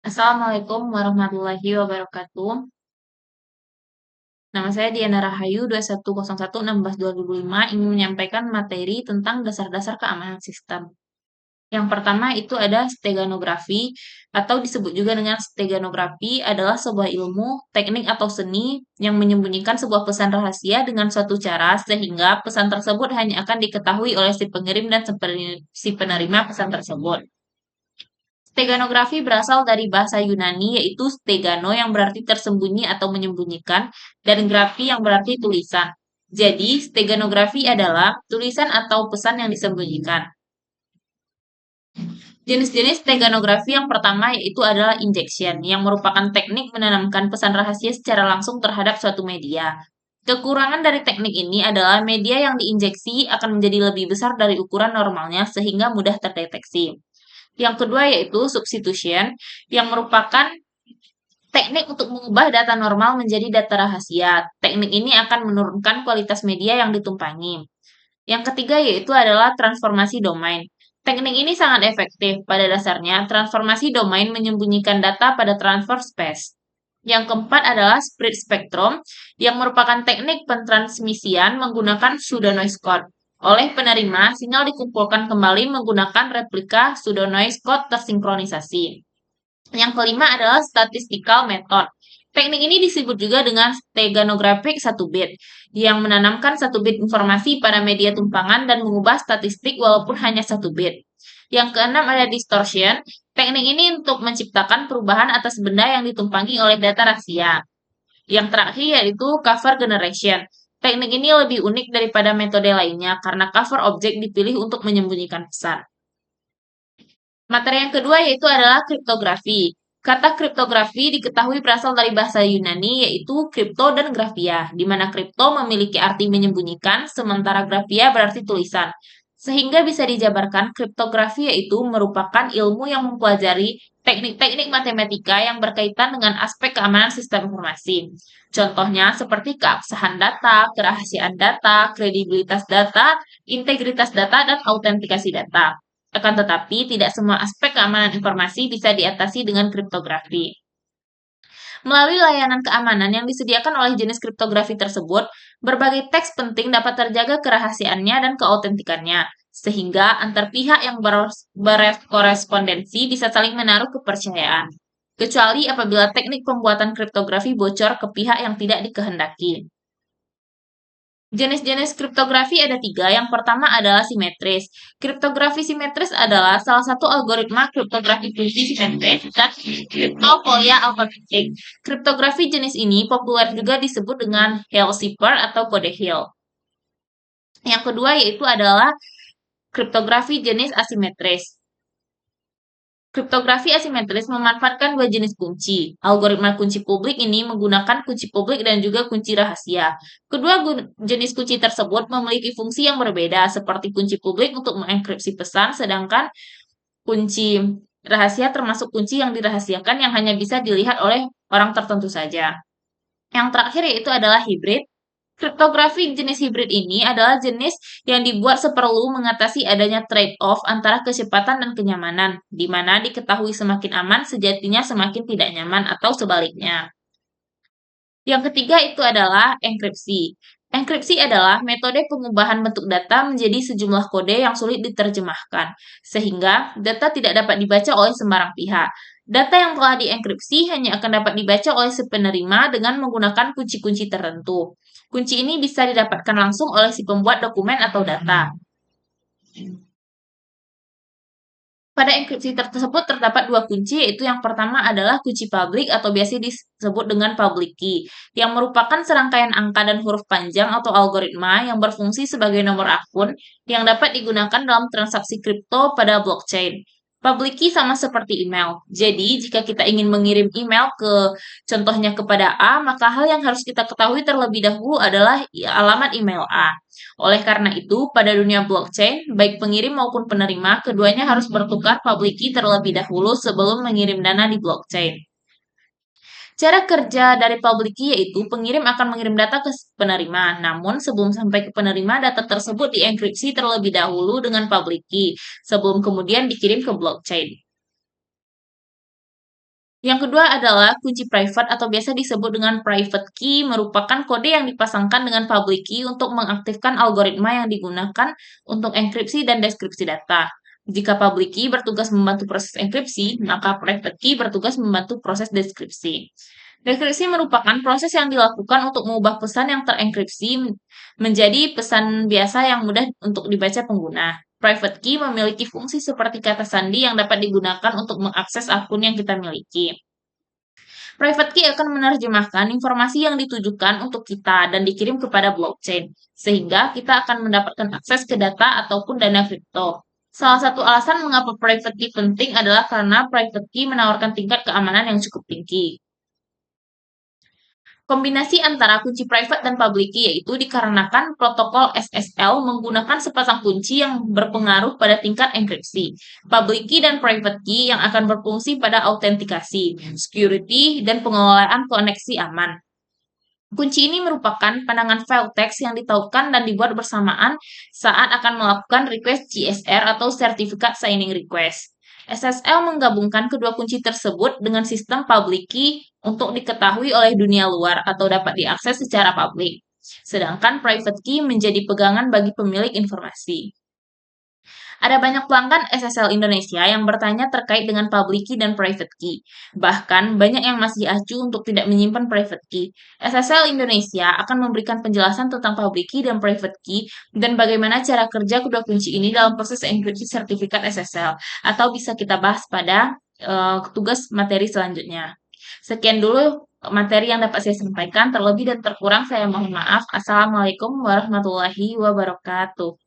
Assalamualaikum warahmatullahi wabarakatuh. Nama saya Diana Rahayu, 2101-16-2005, ingin menyampaikan materi tentang dasar-dasar keamanan sistem. Yang pertama itu ada steganografi, atau disebut juga dengan steganografi adalah sebuah ilmu, teknik atau seni yang menyembunyikan sebuah pesan rahasia dengan suatu cara sehingga pesan tersebut hanya akan diketahui oleh si pengirim dan si penerima pesan tersebut. Steganografi berasal dari bahasa Yunani yaitu stegano yang berarti tersembunyi atau menyembunyikan dan grafi yang berarti tulisan. Jadi, steganografi adalah tulisan atau pesan yang disembunyikan. Jenis-jenis steganografi yang pertama yaitu adalah injection, yang merupakan teknik menanamkan pesan rahasia secara langsung terhadap suatu media. Kekurangan dari teknik ini adalah media yang diinjeksi akan menjadi lebih besar dari ukuran normalnya sehingga mudah terdeteksi. Yang kedua yaitu substitution, yang merupakan teknik untuk mengubah data normal menjadi data rahasia. Teknik ini akan menurunkan kualitas media yang ditumpangi. Yang ketiga yaitu adalah transformasi domain. Teknik ini sangat efektif. Pada dasarnya, transformasi domain menyembunyikan data pada transfer space. Yang keempat adalah split spectrum, yang merupakan teknik pentransmisian menggunakan pseudo-noise code. Oleh penerima, sinyal dikumpulkan kembali menggunakan replika pseudo-noise code tersinkronisasi. Yang kelima adalah statistical method. Teknik ini disebut juga dengan steganographic 1 bit, yang menanamkan 1 bit informasi pada media tumpangan dan mengubah statistik walaupun hanya 1 bit. Yang keenam ada distortion. Teknik ini untuk menciptakan perubahan atas benda yang ditumpangi oleh data rahasia. Yang terakhir yaitu cover generation. Teknik ini lebih unik daripada metode lainnya karena cover objek dipilih untuk menyembunyikan pesan. Materi yang kedua yaitu adalah kriptografi. Kata kriptografi diketahui berasal dari bahasa Yunani yaitu kripto dan grafia, di mana kripto memiliki arti menyembunyikan, sementara grafia berarti tulisan. Sehingga bisa dijabarkan kriptografi yaitu merupakan ilmu yang mempelajari teknik-teknik matematika yang berkaitan dengan aspek keamanan sistem informasi. Contohnya seperti keabsahan data, kerahasiaan data, kredibilitas data, integritas data, dan autentikasi data. Akan tetapi, tidak semua aspek keamanan informasi bisa diatasi dengan kriptografi. Melalui layanan keamanan yang disediakan oleh jenis kriptografi tersebut, berbagai teks penting dapat terjaga kerahasiaannya dan keautentikannya, sehingga antar pihak yang berkorespondensi bisa saling menaruh kepercayaan, kecuali apabila teknik pembuatan kriptografi bocor ke pihak yang tidak dikehendaki. Jenis-jenis kriptografi ada 3. Yang pertama adalah simetris. Kriptografi simetris adalah salah satu algoritma kriptografi kunci simetris dan kriptofolia alfabetik. Kriptografi jenis ini populer juga disebut dengan Hill cipher atau kode Hill. Yang kedua yaitu adalah kriptografi jenis asimetris. Kriptografi asimetris memanfaatkan dua jenis kunci. Algoritma kunci publik ini menggunakan kunci publik dan juga kunci rahasia. Kedua jenis kunci tersebut memiliki fungsi yang berbeda, seperti kunci publik untuk mengenkripsi pesan, sedangkan kunci rahasia termasuk kunci yang dirahasiakan yang hanya bisa dilihat oleh orang tertentu saja. Yang terakhir yaitu adalah hibrid. Kriptografi jenis hibrid ini adalah jenis yang dibuat seperlu mengatasi adanya trade-off antara kecepatan dan kenyamanan, di mana diketahui semakin aman sejatinya semakin tidak nyaman atau sebaliknya. Yang ketiga itu adalah enkripsi. Enkripsi adalah metode pengubahan bentuk data menjadi sejumlah kode yang sulit diterjemahkan, sehingga data tidak dapat dibaca oleh sembarang pihak. Data yang telah dienkripsi hanya akan dapat dibaca oleh si penerima dengan menggunakan kunci-kunci tertentu. Kunci ini bisa didapatkan langsung oleh si pembuat dokumen atau data. Pada enkripsi tersebut terdapat dua kunci, yaitu yang pertama adalah kunci publik atau biasa disebut dengan public key, yang merupakan serangkaian angka dan huruf panjang atau algoritma yang berfungsi sebagai nomor akun yang dapat digunakan dalam transaksi kripto pada blockchain. Public key sama seperti email. Jadi, jika kita ingin mengirim email contohnya kepada A, maka hal yang harus kita ketahui terlebih dahulu adalah alamat email A. Oleh karena itu, pada dunia blockchain, baik pengirim maupun penerima, keduanya harus bertukar public key terlebih dahulu sebelum mengirim dana di blockchain. Cara kerja dari public key yaitu pengirim akan mengirim data ke penerima. Namun sebelum sampai ke penerima, data tersebut dienkripsi terlebih dahulu dengan public key sebelum kemudian dikirim ke blockchain. Yang kedua adalah kunci private atau biasa disebut dengan private key merupakan kode yang dipasangkan dengan public key untuk mengaktifkan algoritma yang digunakan untuk enkripsi dan deskripsi data. Jika public key bertugas membantu proses enkripsi, maka private key bertugas membantu proses deskripsi. Deskripsi merupakan proses yang dilakukan untuk mengubah pesan yang terenkripsi menjadi pesan biasa yang mudah untuk dibaca pengguna. Private key memiliki fungsi seperti kata sandi yang dapat digunakan untuk mengakses akun yang kita miliki. Private key akan menerjemahkan informasi yang ditujukan untuk kita dan dikirim kepada blockchain, sehingga kita akan mendapatkan akses ke data ataupun dana kripto. Salah satu alasan mengapa private key penting adalah karena private key menawarkan tingkat keamanan yang cukup tinggi. Kombinasi antara kunci private dan public key yaitu dikarenakan protokol SSL menggunakan sepasang kunci yang berpengaruh pada tingkat enkripsi. Public key dan private key yang akan berfungsi pada autentikasi, security, dan pengelolaan koneksi aman. Kunci ini merupakan pandangan file teks yang ditautkan dan dibuat bersamaan saat akan melakukan request CSR atau Certificate Signing Request. SSL menggabungkan kedua kunci tersebut dengan sistem public key untuk diketahui oleh dunia luar atau dapat diakses secara publik. Sedangkan private key menjadi pegangan bagi pemilik informasi. Ada banyak pelanggan SSL Indonesia yang bertanya terkait dengan public key dan private key. Bahkan, banyak yang masih acuh untuk tidak menyimpan private key. SSL Indonesia akan memberikan penjelasan tentang public key dan private key dan bagaimana cara kerja kedua kunci ini dalam proses enkripsi sertifikat SSL. Atau bisa kita bahas pada tugas materi selanjutnya. Sekian dulu materi yang dapat saya sampaikan. Terlebih dan terkurang saya mohon maaf. Assalamualaikum warahmatullahi wabarakatuh.